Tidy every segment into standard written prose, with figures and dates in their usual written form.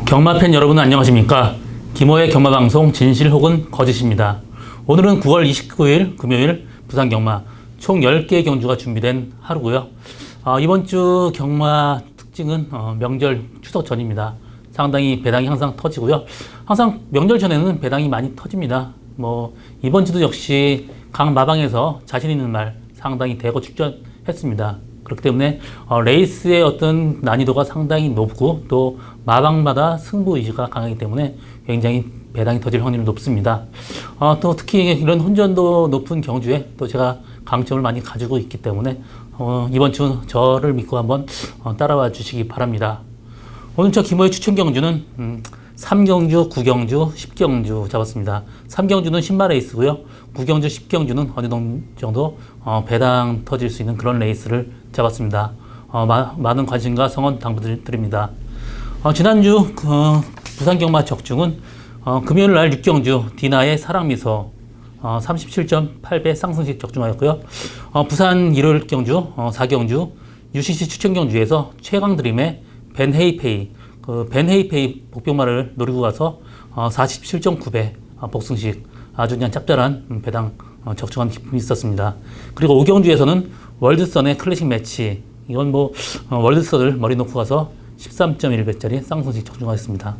경마팬 여러분 안녕하십니까? 김호의 경마방송 진실 혹은 거짓입니다. 오늘은 9월 29일 금요일 부산 경마 총 10개의 경주가 준비된 하루고요. 이번 주 경마 특징은 명절 추석 전입니다. 상당히 배당이 항상 터지고요. 항상 명절 전에는 배당이 많이 터집니다. 이번 주도 역시 각 마방에서 자신 있는 말 상당히 대거 출전했습니다. 그렇기 때문에 레이스의 어떤 난이도가 상당히 높고 또 마방마다 승부 의지가 강하기 때문에 굉장히 배당이 터질 확률이 높습니다. 또 특히 이런 혼전도 높은 경주에 또 제가 강점을 많이 가지고 있기 때문에 이번 주 저를 믿고 한번 따라와 주시기 바랍니다. 오늘 저 김호의 추천 경주는 3경주, 9경주, 10경주 잡았습니다. 3경주는 10마 레이스고요. 9경주, 10경주는 어느 정도 배당 터질 수 있는 그런 레이스를 잡았습니다. 많은 관심과 성원 당부드립니다. 지난주 부산 경마 적중은 금요일 날 6경주 디나의 사랑미소 37.8배 상승식 적중하였고요. 부산 일요일 경주 4경주 UCC 추천 경주에서 최강드림의 벤 헤이페이 벤 헤이페이 복병마를 노리고 가서 47.9배 복승식 아주 그냥 짭짤한 배당 적중한 기쁨이 있었습니다. 그리고 5경주에서는 월드선의 클래식 매치 이건 월드선을 머리 놓고 가서 13.1배짜리 쌍승식 적중하였습니다.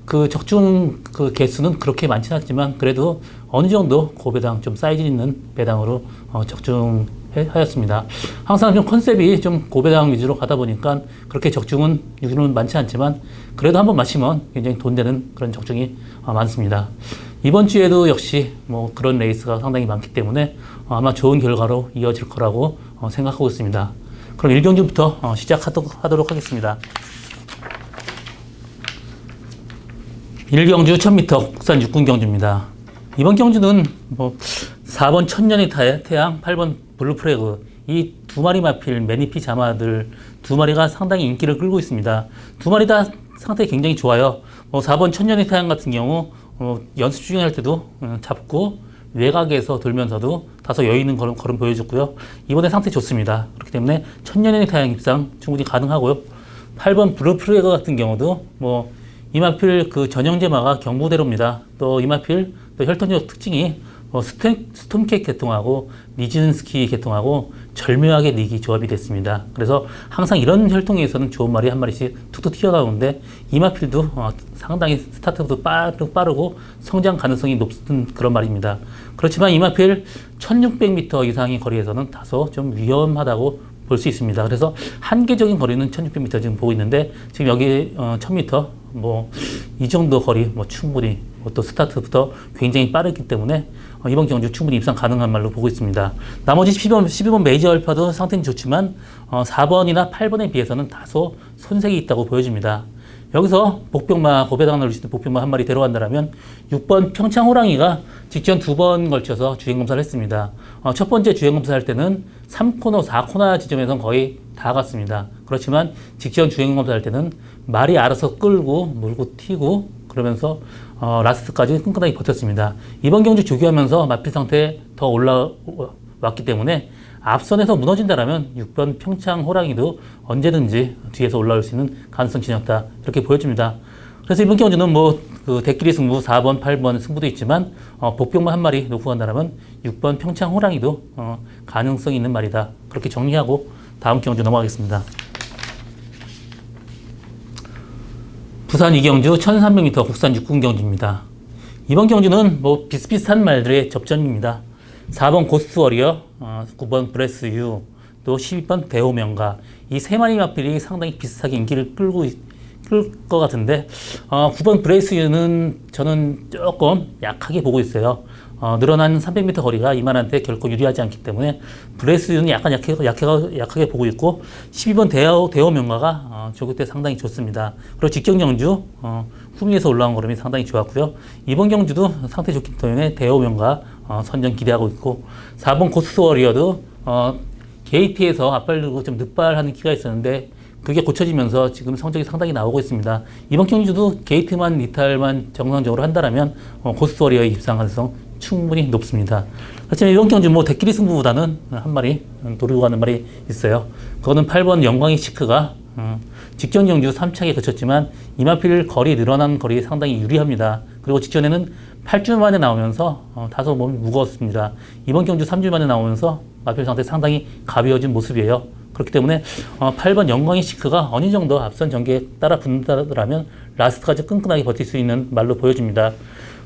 그 적중 그 개수는 그렇게 많지는 않지만 그래도 어느 정도 고배당 좀 사이즈 있는 배당으로 적중하였습니다. 항상 좀 컨셉이 좀 고배당 위주로 가다 보니까 그렇게 적중은 유주는 많지 않지만 그래도 한번 마시면 굉장히 돈 되는 그런 적중이 많습니다. 이번 주에도 역시 그런 레이스가 상당히 많기 때문에 아마 좋은 결과로 이어질 거라고 생각하고 있습니다. 그럼 1경주부터 시작하도록 하겠습니다. 1경주 1000m 국산 육군 경주입니다. 이번 경주는 4번 천년의 태양, 8번 블루프래그 이 두 마리 마필 매니피 자마들 두 마리가 상당히 인기를 끌고 있습니다. 두 마리 다 상태 굉장히 좋아요. 4번 천년의 태양 같은 경우 연습 중할 때도 잡고 외곽에서 돌면서도 다소 여유 있는 걸음 보여줬고요. 이번에 상태 좋습니다. 그렇기 때문에 천년의 태양 입상 충분히 가능하고요. 8번 블루프래그 같은 경우도 이마필 그 전형제마가 경부대로입니다. 또 이마필 또 혈통적 특징이 스톰캣 계통하고 니진스키 계통하고 절묘하게 닉이 조합이 됐습니다. 그래서 항상 이런 혈통에서는 좋은 말이 한 마리씩 툭툭 튀어나오는데 이마필도 상당히 스타트부터 빠르고 성장 가능성이 높은 그런 말입니다. 그렇지만 이마필 1600m 이상의 거리에서는 다소 좀 위험하다고 볼 수 있습니다. 그래서 한계적인 거리는 1600m 지금 보고 있는데 지금 여기 1000m 이 정도 거리 충분히 또 스타트부터 굉장히 빠르기 때문에 이번 경주 충분히 입상 가능한 말로 보고 있습니다. 나머지 12번 메이저 알파도 상태는 좋지만 4번이나 8번에 비해서는 다소 손색이 있다고 보여집니다. 여기서 복병마 고배당 넣을 수 있는 복병마 한 마리 데려간다면 6번 평창호랑이가 직전 2번 걸쳐서 주행검사를 했습니다. 첫 번째 주행검사 할 때는 3코너, 4코너 지점에선 거의 다 갔습니다. 그렇지만 직전 주행검사 할 때는 말이 알아서 끌고 물고 튀고 그러면서 라스트까지 끈끈하게 버텼습니다. 이번 경주 조기하면서 마필 상태에 더 올라왔기 때문에 앞선에서 무너진다라면 6번 평창 호랑이도 언제든지 뒤에서 올라올 수 있는 가능성 지녔다 이렇게 보여집니다. 그래서 이번 경주는 그 대끼리 승부 4번, 8번 승부도 있지만 복병만 한 마리 놓고 간다라면 6번 평창 호랑이도 가능성이 있는 말이다. 그렇게 정리하고 다음 경주 넘어가겠습니다. 부산 2경주 1300m 국산 육군 경주입니다. 이번 경주는 비슷비슷한 말들의 접전입니다. 4번 고스트 워리어, 9번 브레스 유, 또 12번 대호명가 이 세 마리 마필이 상당히 비슷하게 인기를 끌 것 같은데 9번 브레스 유는 저는 조금 약하게 보고 있어요. 늘어난 300m 거리가 이만한테 결코 유리하지 않기 때문에 브레스 유는 약간 약하게 보고 있고 12번 대호명가가 조교 때 상당히 좋습니다. 그리고 직경 경주 후미에서 올라온 걸음이 상당히 좋았고요. 이번 경주도 상태 좋기 때문에 대호명가 선전 기대하고 있고 4번 고스트 워리어도 게이트에서 앞발리고 좀 늦발하는 기가 있었는데 그게 고쳐지면서 지금 성적이 상당히 나오고 있습니다. 이번 경주도 게이트만 리탈만 정상적으로 한다면 고스트 워리어의 입상 가능성 충분히 높습니다. 하지만 이번 경주 대끼리 승부보다는 한 마리 노리고 가는 말이 있어요. 그거는 8번 영광의 시크가 직전 경주 3차게 그쳤지만 이마필 거리 늘어난 거리 상당히 유리합니다. 그리고 직전에는 8주 만에 나오면서 다소 몸이 무거웠습니다. 이번 경주 3주 만에 나오면서 마필 상태 상당히 가벼워진 모습이에요. 그렇기 때문에 8번 영광의 시크가 어느 정도 앞선 전개에 따라 붙는다면 라스트까지 끈끈하게 버틸 수 있는 말로 보여집니다.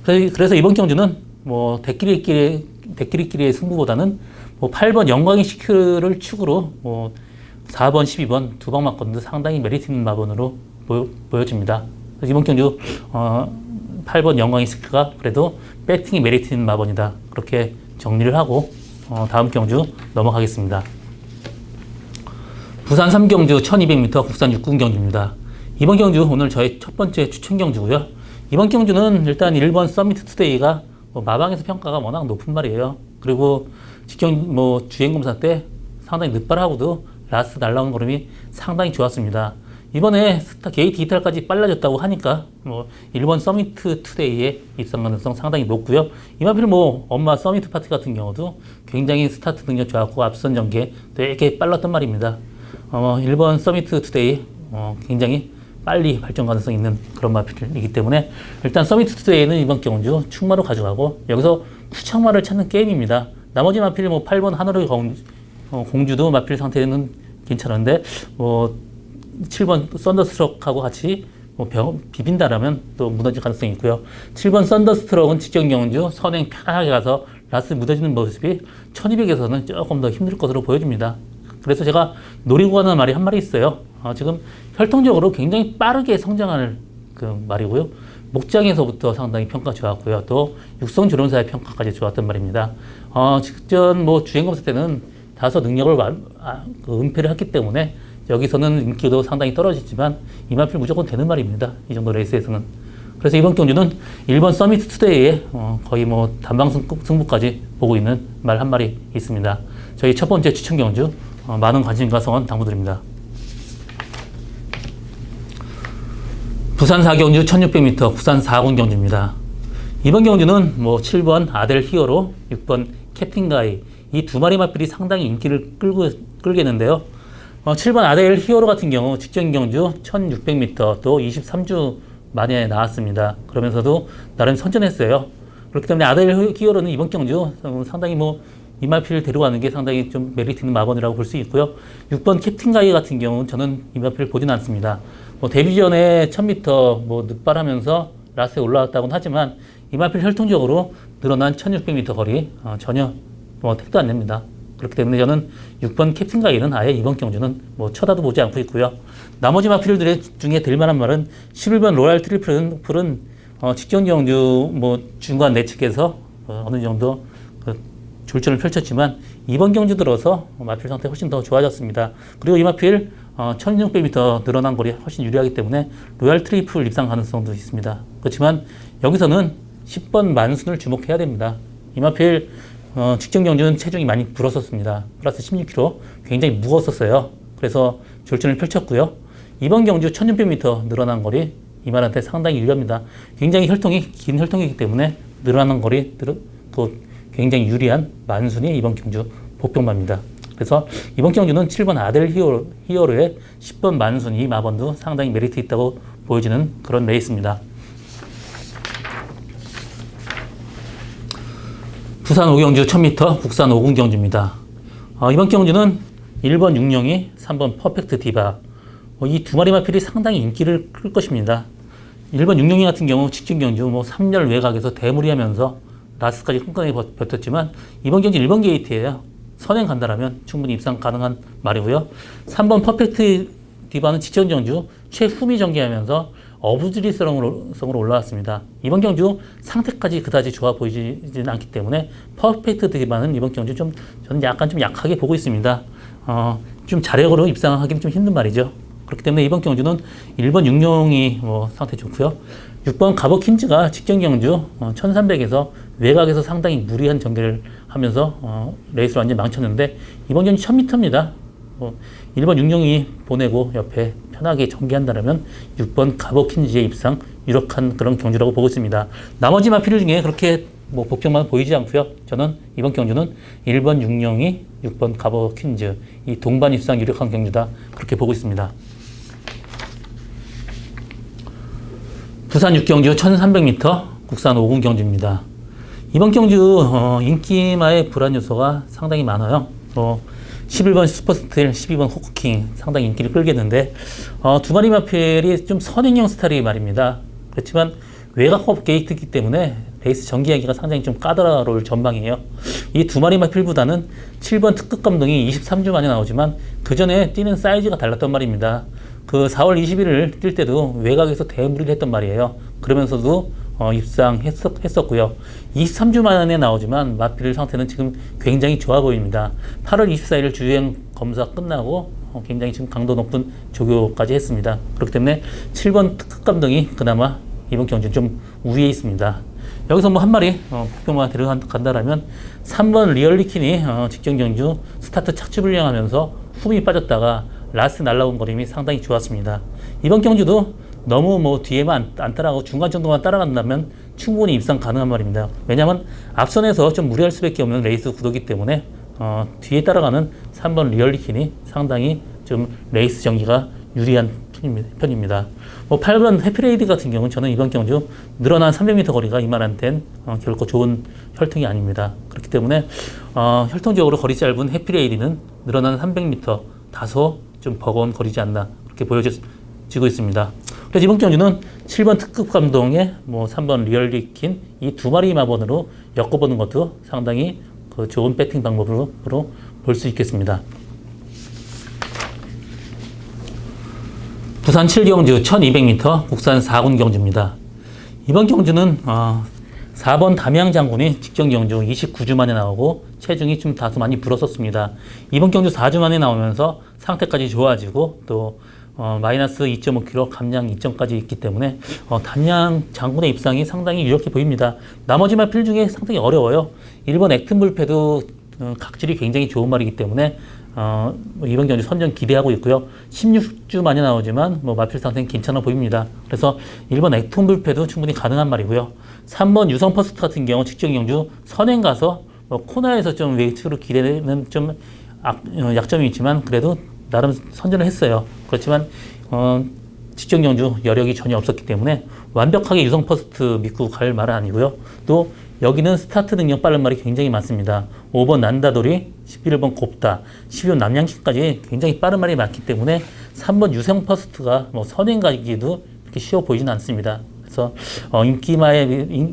그래서 이번 경주는 뭐 대끼리끼리의 승부보다는 뭐 8번 영광의 시크를 축으로 뭐 4번, 12번 두 방만 걷는데 상당히 메리트 있는 마번으로 보여집니다. 그래서 이번 경주 8번 영광의 시크가 그래도 배팅이 메리트 있는 마번이다. 그렇게 정리를 하고 다음 경주 넘어가겠습니다. 부산 3경주 1200m 국산 육군 경주입니다. 이번 경주 오늘 저의 첫 번째 추천 경주고요. 이번 경주는 일단 1번 서미트 투데이가 마방에서 평가가 워낙 높은 말이에요. 그리고 직경 주행검사 때 상당히 늦발하고도 라스트 날라오는 걸음이 상당히 좋았습니다. 이번에 게이트 이탈까지 빨라졌다고 하니까 1번 서미트 투데이의 입상 가능성 상당히 높고요. 이마필 엄마 서미트 파티 같은 경우도 굉장히 스타트 능력 좋았고 앞선 전개 되게 빨랐단 말입니다. 1번 서미트 투데이 굉장히 빨리 발전 가능성 있는 그런 마필이기 때문에 일단 서미트 투데이는 이번 경주 충마로 가져가고 여기서 쿠창마를 찾는 게임입니다. 나머지 마필 8번 하늘의 공주도 마필 상태는 괜찮은데 7번 썬더스트럭하고 같이 비빈다라면 또 무너질 가능성이 있고요. 7번 썬더스트럭은 직전 경주 선행 편하게 가서 라스트 무너지는 모습이 1200에서는 조금 더 힘들 것으로 보여집니다. 그래서 제가 노리고 가는 말이 한 말이 있어요. 지금 혈통적으로 굉장히 빠르게 성장할 그 말이고요. 목장에서부터 상당히 평가 좋았고요. 또 육성 조련사의 평가까지 좋았단 말입니다. 직전 주행검사 때는 다소 능력을 은폐를 했기 때문에 여기서는 인기도 상당히 떨어지지만 이마필 무조건 되는 말입니다. 이 정도 레이스에서는. 그래서 이번 경주는 1번 서미트 투데이에 거의 단방 승부까지 보고 있는 말 한 마리 있습니다. 저희 첫 번째 추천 경주 많은 관심과 성원 당부드립니다. 부산 4경주 1600m 국산 4군 경주입니다. 이번 경주는 7번 아델 히어로, 6번 캡틴 가이 이 두 마리 마필이 상당히 인기를 끌겠는데요. 7번 아델 히어로 같은 경우 직전 경주 1600m 또 23주 만에 나왔습니다. 그러면서도 나름 선전했어요. 그렇기 때문에 아델 히어로는 이번 경주 상당히 이 마필을 데려가는 게 상당히 좀 메리트 있는 마건이라고 볼 수 있고요. 6번 캡틴 가이 같은 경우는 저는 이 마필을 보진 않습니다. 데뷔 전에 1000m 늦발하면서 라스트에 올라왔다고는 하지만 이 마필 혈통적으로 늘어난 1600m 거리 전혀 택도 안 냅니다. 그렇기 때문에 저는 6번 캡틴 가이는 아예 이번 경주는 쳐다도 보지 않고 있고요. 나머지 마필들 중에 될 만한 말은 11번 로얄 트리플은 직전 경주 중간 내측에서 어느 정도 졸전을 펼쳤지만 이번 경주 들어서 마필 상태 훨씬 더 좋아졌습니다. 그리고 이 마필 1600m 늘어난 거리 훨씬 유리하기 때문에 로얄 트리플 입상 가능성도 있습니다. 그렇지만 여기서는 10번 만순을 주목해야 됩니다. 이 마필 직전 경주는 체중이 많이 불었었습니다. 플러스 16kg 굉장히 무거웠었어요. 그래서 졸전을 펼쳤고요. 이번 경주 1600m 늘어난 거리 이만한테 상당히 유리합니다. 굉장히 긴 혈통이기 때문에 늘어난 거리 또 굉장히 유리한 만순이 이번 경주 복병마입니다. 그래서 이번 경주는 7번 아델 히어로의 10번 만순 이 마번도 상당히 메리트 있다고 보여지는 그런 레이스입니다. 부산 5경주 1000m 국산 5군 경주입니다. 이번 경주는 1번 육룡이, 3번 퍼펙트 디바 이 두 마리 마필이 상당히 인기를 끌 것입니다. 1번 육룡이 같은 경우 직전 경주 3열 외곽에서 대무리하면서 라스트까지 끈끈하게 버텼지만 이번 경주 1번 게이트예요. 선행 간다라면 충분히 입상 가능한 말이고요. 3번 퍼펙트 디바는 직전 경주 최후미 전개하면서 어부지리성으로 올라왔습니다. 이번 경주 상태까지 그다지 좋아 보이지는 않기 때문에 퍼펙트 디바는 이번 경주 저는 약간 좀 약하게 보고 있습니다. 좀 자력으로 입상하기는 좀 힘든 말이죠. 그렇기 때문에 이번 경주는 1번 육룡이 상태 좋고요. 6번 가버킨즈가 직전 경주 1300에서 외곽에서 상당히 무리한 전개를 하면서 레이스를 완전히 망쳤는데 이번 경주 1000m입니다. 1번 육룡이 보내고 옆에 편하게 전개한다면 6번 가버킨즈의 입상 유력한 그런 경주라고 보고 있습니다. 나머지 마필 중에 그렇게 복병만 보이지 않고요. 저는 이번 경주는 1번 육룡이 6번 가버킨즈 이 동반 입상 유력한 경주다 그렇게 보고 있습니다. 부산 6경주 1300m 국산 5군 경주입니다. 이번 경주 인기마의 불안 요소가 상당히 많아요. 11번 슈퍼스틸, 12번 호크킹 상당히 인기를 끌겠는데 두 마리 마필이 좀 선행형 스타일이 말입니다. 그렇지만 외곽업 게이트이기 때문에 레이스 전개하기가 상당히 좀 까다로울 전망이에요. 이 두 마리 마필보다는 7번 특급 감동이 23주 만에 나오지만 그 전에 뛰는 사이즈가 달랐단 말입니다. 그 4월 20일을 뛸 때도 외곽에서 대무리를 했단 말이에요. 그러면서도 입상했었고요. 23주 만에 나오지만 마필 상태는 지금 굉장히 좋아 보입니다. 8월 24일 주행 검사 끝나고 굉장히 지금 강도 높은 조교까지 했습니다. 그렇기 때문에 7번 특급 감동이 그나마 이번 경주는 좀 우위에 있습니다. 여기서 뭐 한 마리 폭병만 데려간다라면 3번 리얼리킨이 직전 경주 스타트 착지 불량하면서 훅이 빠졌다가 라스트 날라온 거림이 상당히 좋았습니다. 이번 경주도 너무 뭐 뒤에만 안 따라가고 중간 정도만 따라간다면 충분히 입상 가능한 말입니다. 왜냐하면 앞선에서 좀 무리할 수밖에 없는 레이스 구도이기 때문에 뒤에 따라가는 3번 리얼리킨이 상당히 좀 레이스 전기가 유리한 편입니다. 8번 해피레이드 같은 경우는 저는 이번 경주 늘어난 300m 거리가 이만한텐 결코 좋은 혈통이 아닙니다. 그렇기 때문에 혈통적으로 거리 짧은 해피레이드는 늘어난 300m 다소 좀 버거운 거리지 않나 그렇게 보여지고 있습니다. 그래서 이번 경주는 7번 특급 감동에 3번 리얼리킨 이 두 마리 마번으로 엮어보는 것도 상당히 좋은 배팅 방법으로 볼 수 있겠습니다. 부산 7경주 1200m 국산 4군 경주입니다. 이번 경주는 4번 담양 장군이 직전 경주 29주 만에 나오고 체중이 좀 다소 많이 불었었습니다. 이번 경주 4주 만에 나오면서 상태까지 좋아지고 또 마이너스 2.5kg 감량 2점까지 있기 때문에 담양 장군의 입상이 상당히 유력해 보입니다. 나머지 마필 중에 상당히 어려워요. 1번 액튼불패도 각질이 굉장히 좋은 말이기 때문에 이번 경주 선전 기대하고 있고요. 16주 만에 나오지만 마필 상태는 괜찮아 보입니다. 그래서 1번 액톤불패도 충분히 가능한 말이고요. 3번 유성 퍼스트 같은 경우 직전 경주 선행 가서 코너에서 좀 웨이트로 기대는 좀 약점이 있지만 그래도 나름 선전을 했어요. 그렇지만 직전 경주 여력이 전혀 없었기 때문에 완벽하게 유성 퍼스트 믿고 갈 말은 아니고요. 또 여기는 스타트 능력 빠른 말이 굉장히 많습니다. 5번 난다돌이, 11번 곱다, 12번 남양키까지 굉장히 빠른 말이 많기 때문에 3번 유성 퍼스트가 선행 가기도 그렇게 쉬워 보이지는 않습니다. 그래서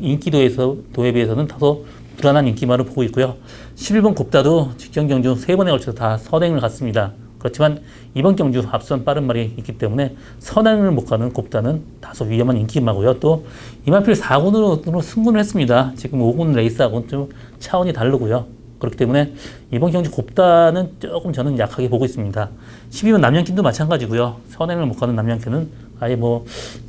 인기도에 비해서는 다소 불안한 인기마를 보고 있고요. 11번 곱다도 직전 경주 3번에 걸쳐서 다 선행을 갔습니다. 그렇지만 이번 경주 앞선 빠른 말이 있기 때문에 선행을 못 가는 곱다는 다소 위험한 인기마고요. 또 이만필 4군으로 승군을 했습니다. 지금 5군 레이스하고는 좀 차원이 다르고요. 그렇기 때문에 이번 경주 곱다는 조금 저는 약하게 보고 있습니다. 12번 남양킨도 마찬가지고요. 선행을 못 가는 남양킨은 아예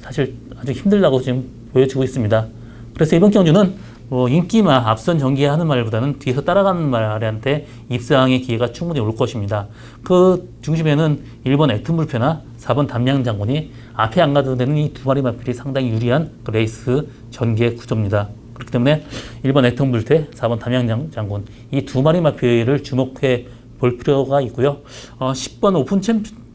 사실 아주 힘들다고 지금 보여지고 있습니다. 그래서 이번 경주는 인기마 앞선 전개하는 말보다는 뒤에서 따라가는 말한테 입상의 기회가 충분히 올 것입니다. 그 중심에는 1번 액튼불패나 4번 담양 장군이 앞에 안 가도 되는 이 두 마리 마필이 상당히 유리한 레이스 전개 구조입니다. 그렇기 때문에 1번 액튼불패, 4번 담양 장군 이 두 마리 마필을 주목해 볼 필요가 있고요. 10번 오픈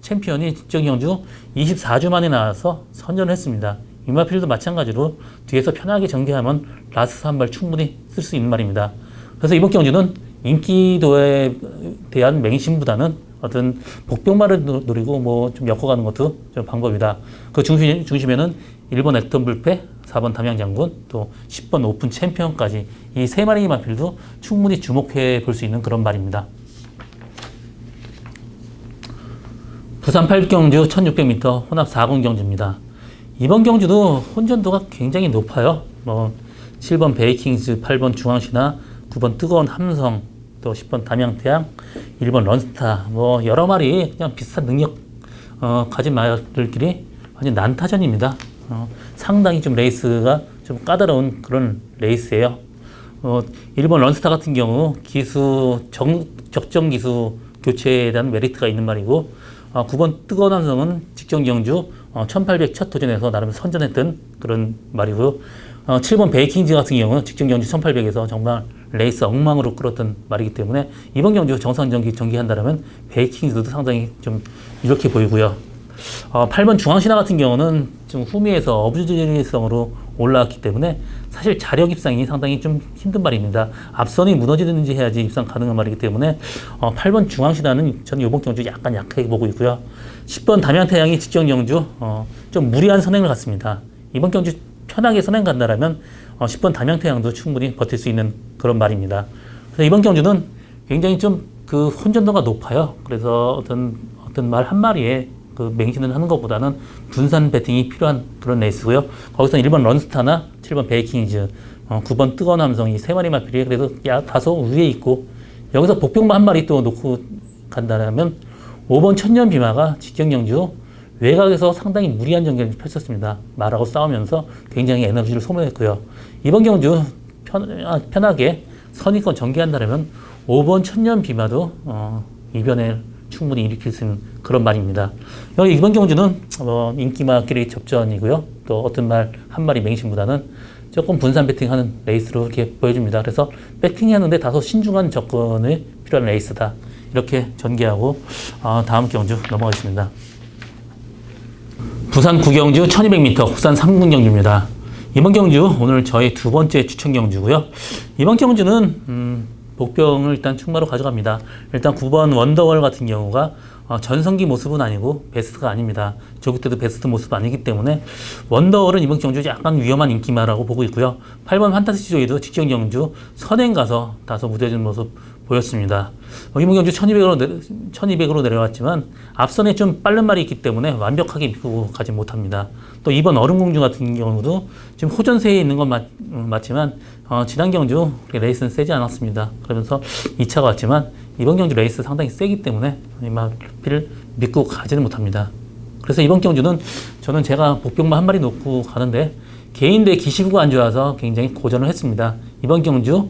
챔피언이 직전 경주 24주 만에 나와서 선전을 했습니다. 이마필도 마찬가지로 뒤에서 편하게 전개하면 라스트 한 발 충분히 쓸 수 있는 말입니다. 그래서 이번 경주는 인기도에 대한 맹심보다는 어떤 복병말을 노리고 좀 엮어가는 것도 좀 방법이다. 그 중심에는 1번 액턴불패, 4번 담양장군, 또 10번 오픈 챔피언까지 이 세 마리 마필도 충분히 주목해 볼 수 있는 그런 말입니다. 부산 8경주 1600m 혼합 4군 경주입니다. 이번 경주도 혼전도가 굉장히 높아요. 7번 베이킹즈, 8번 중앙신화, 9번 뜨거운 함성, 또 10번 담양태양, 1번 런스타, 여러 마리 그냥 비슷한 능력 가진 말들끼리 완전 난타전입니다. 상당히 좀 레이스가 좀 까다로운 그런 레이스예요. 1번 런스타 같은 경우 적정 기수 교체에 대한 메리트가 있는 말이고, 9번 뜨거운 함성은 직전 경주 1800 첫 도전에서 나름 선전했던 그런 말이고요. 7번 베이킹즈 같은 경우는 직전 경주 1800에서 정말 레이스 엉망으로 끌었던 말이기 때문에 이번 경주 정상 전개한다면 베이킹즈도 상당히 좀 이렇게 보이고요. 8번 중앙신화 같은 경우는 지금 후미에서 어부지리성으로 올라왔기 때문에 사실 자력 입상이 상당히 좀 힘든 말입니다. 앞선이 무너지든지 해야지 입상 가능한 말이기 때문에 8번 중앙신화는 저는 이번 경주 약간 약하게 보고 있고요. 10번 담양태양이 직전 경주 좀 무리한 선행을 갔습니다. 이번 경주 편하게 선행 간다라면 10번 담양태양도 충분히 버틸 수 있는 그런 말입니다. 그래서 이번 경주는 굉장히 좀 그 혼전도가 높아요. 그래서 어떤 말 한 마리에 그 맹신을 하는 것보다는 분산 배팅이 필요한 그런 레이스고요. 거기서 1번 런스타나 7번 베이킹즈, 9번 뜨거운 함성이 세 마리 마필이 그래서 다소 위에 있고, 여기서 복병마 한 마리 또 놓고 간다면 5번 천년 비마가 직전 경주 외곽에서 상당히 무리한 전개를 펼쳤습니다. 말하고 싸우면서 굉장히 에너지를 소모했고요. 이번 경주 편하게 선의권 전개한다면 5번 천년 비마도 이변을 충분히 일으킬 수 있는 그런 말입니다. 여기 이번 경주는 인기마끼리 접전이고요. 또 어떤 말 한 마리 맹신보다는 조금 분산 배팅하는 레이스로 이렇게 보여줍니다. 그래서 배팅하는데 다소 신중한 접근이 필요한 레이스다. 이렇게 전개하고 다음 경주 넘어가겠습니다. 부산 구경주 1200m 국산 3군 경주입니다. 이번 경주 오늘 저희 두 번째 추천 경주고요. 이번 경주는 복병을 일단 충마로 가져갑니다. 일단 9번 원더월 같은 경우가 전성기 모습은 아니고 베스트가 아닙니다. 조기 때도 베스트 모습 아니기 때문에 원더월은 이번 경주 약간 위험한 인기마라고 보고 있고요. 8번 판타지 조이도 직전 경주 선행 가서 다소 무뎌진 모습 보였습니다. 이번 경주 1200으로 내려왔지만 앞선에 좀 빠른 말이 있기 때문에 완벽하게 믿고 가지 못합니다. 또 이번 얼음공주 같은 경우도 지금 호전세에 있는 건 맞지만 지난 경주 레이스는 세지 않았습니다. 그러면서 2차가 왔지만 이번 경주 레이스 상당히 세기 때문에 이 마필을 믿고 가지는 못합니다. 그래서 이번 경주는 저는 제가 복병만 한 마리 놓고 가는데 개인대 기시구가 안 좋아서 굉장히 고전을 했습니다. 이번 경주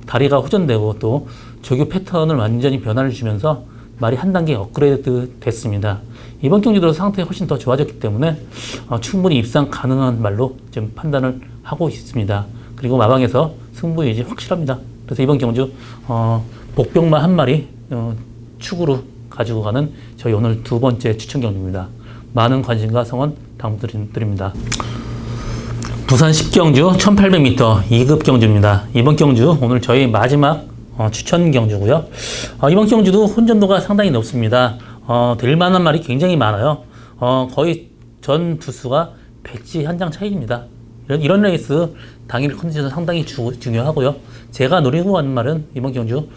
다리가 호전되고 또 조교 패턴을 완전히 변화를 주면서 말이 한 단계 업그레이드 됐습니다. 이번 경주도 상태가 훨씬 더 좋아졌기 때문에 충분히 입상 가능한 말로 지금 판단을 하고 있습니다. 그리고 마방에서 승부 의지 확실합니다. 그래서 이번 경주 복병만 한 마리 축으로 가지고 가는 저희 오늘 두 번째 추천 경주입니다. 많은 관심과 성원 당부드립니다. 부산 10경주 1800m 2급 경주입니다. 이번 경주 오늘 저희 마지막 추천 경주고요. 이번 경주도 혼전도가 상당히 높습니다. 될 만한 말이 굉장히 많아요. 거의 전 두수가 백지 한 장 차이입니다. 이런 레이스 당일 컨디션 상당히 중요하고요. 제가 노리고 가는 말은 이번 경주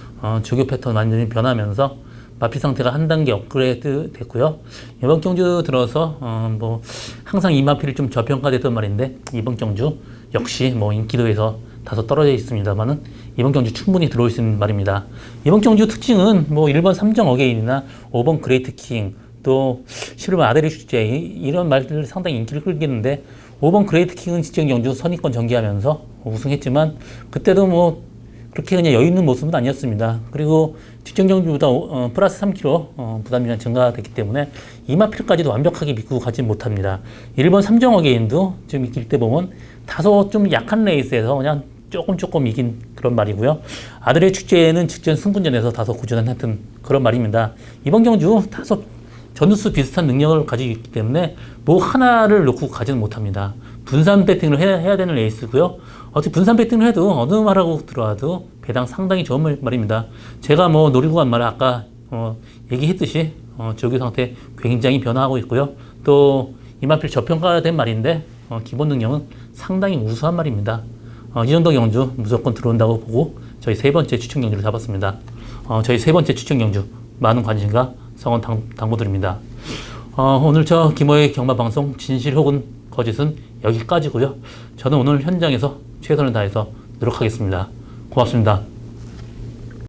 조교 패턴 완전히 변하면서 마필 상태가 한 단계 업그레이드 됐고요. 이번 경주 들어서 항상 이 마필이 좀 저평가됐던 말인데 이번 경주 역시 인기도에서 다소 떨어져 있습니다만은 이번 경주 충분히 들어올 수 있는 말입니다. 이번 경주 특징은 1번 삼정 어게인이나 5번 그레이트 킹, 또 11번 아데리 축제 이런 말들 상당히 인기를 끌겠는데 5번 그레이트 킹은 직전 경주 선의권 전개하면서 우승했지만 그때도 그렇게 그냥 여유 있는 모습은 아니었습니다. 그리고 직전 경주보다 플러스 3kg 부담이 증가됐기 때문에 이마필까지도 완벽하게 믿고 가지 못합니다. 1번 삼정 어게인도 지금 이길 때 보면 다소 좀 약한 레이스에서 그냥 조금 이긴 그런 말이고요. 아들의 축제에는 직전 승분전에서 다소 고전했던 그런 말입니다. 이번 경주 다소 전우수 비슷한 능력을 가지고 있기 때문에 하나를 놓고 가지는 못합니다. 분산 배팅을 해야 되는 레이스고요. 어떻게 분산 배팅을 해도 어느 말하고 들어와도 배당 상당히 좋은 말입니다. 제가 노리고 간 말은 아까 얘기했듯이 조교 상태 굉장히 변화하고 있고요. 또 이마필 저평가된 말인데 기본 능력은 상당히 우수한 말입니다. 이 정도 경주 무조건 들어온다고 보고 저희 세 번째 추천 경주를 잡았습니다. 저희 세 번째 추천 경주 많은 관심과 성원 당부드립니다. 오늘 저 김호의 경마방송 진실 혹은 거짓은 여기까지고요. 저는 오늘 현장에서 최선을 다해서 노력하겠습니다. 고맙습니다.